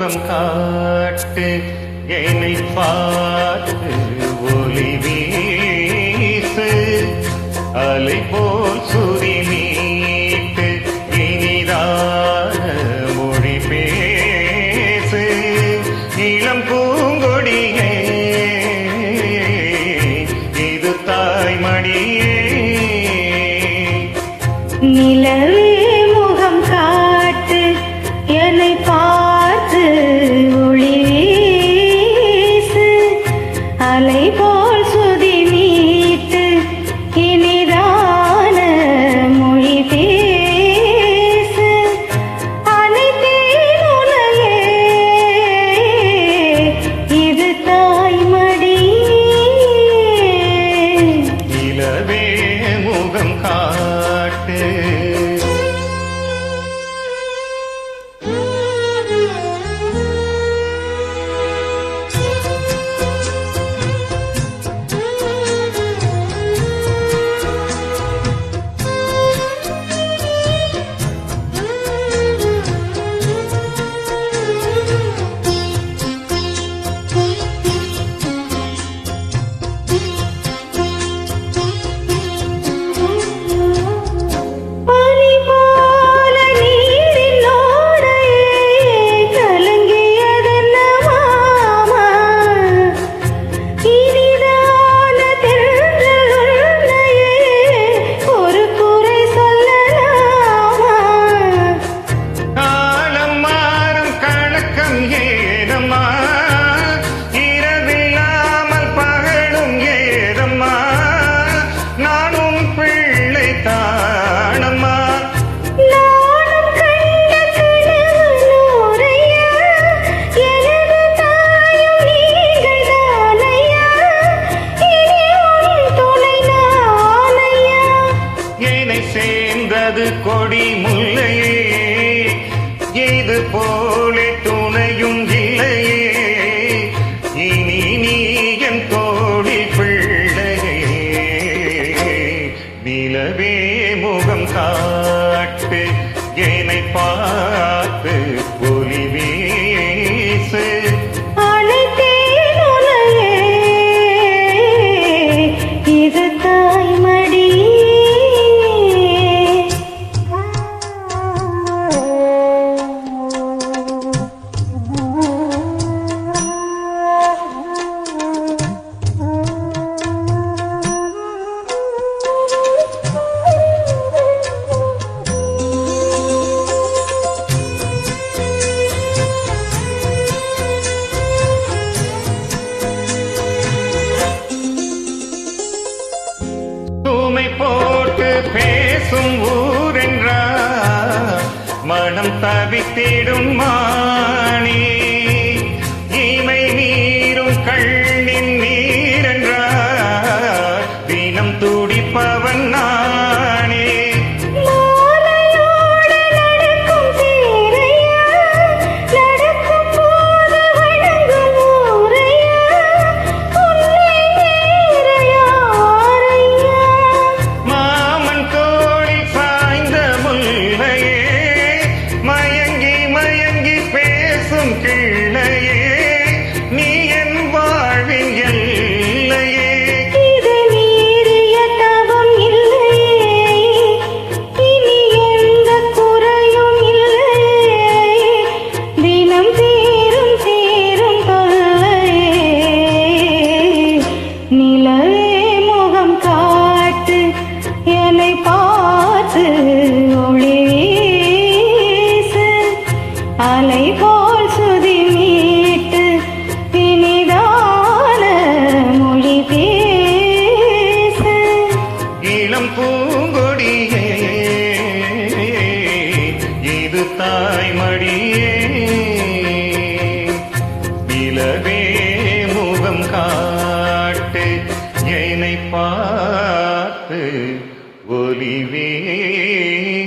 முகம் காட்டு என்னை பார்த்து ஒளி வீசு அலை போல் சுரி மீட்டு இனிதான மொழி பேசு இளம் பூங்கொடியே இது தாய்மடியே நிலவே முகம் காட்டு என்னை பார்த்து ஒளி வீசு அலை போல் சுதி மீட்டு இனிதான மொழி பேசு அனைத்தேன் உலகே இது தாய்மடியே நிலவே முகம் காட்டு சேர்ந்தது கொடி முல்லையே இது போல துணையும் இல்லையே இனி நீ என் தோழி பிள்ளையே நிலவே முகம் காட்டு என்னை பார்த்து ஒளி வீசு இது தாய்மடி போட்டு பேசும் ஊரென்றார் மனம் தவித்திடும் மாணி இமை நீரும் கண்ணின் நீரென்றார் தினம் துடிப்பவன் நானே அலை போல் சுதி மீட்டு இனிதான மொழி பேசு இளம் பூங்கொடியே இது தாய்மடியே நிலவே முகம் காட்டு என்னை பார்த்து ஒளி வீசு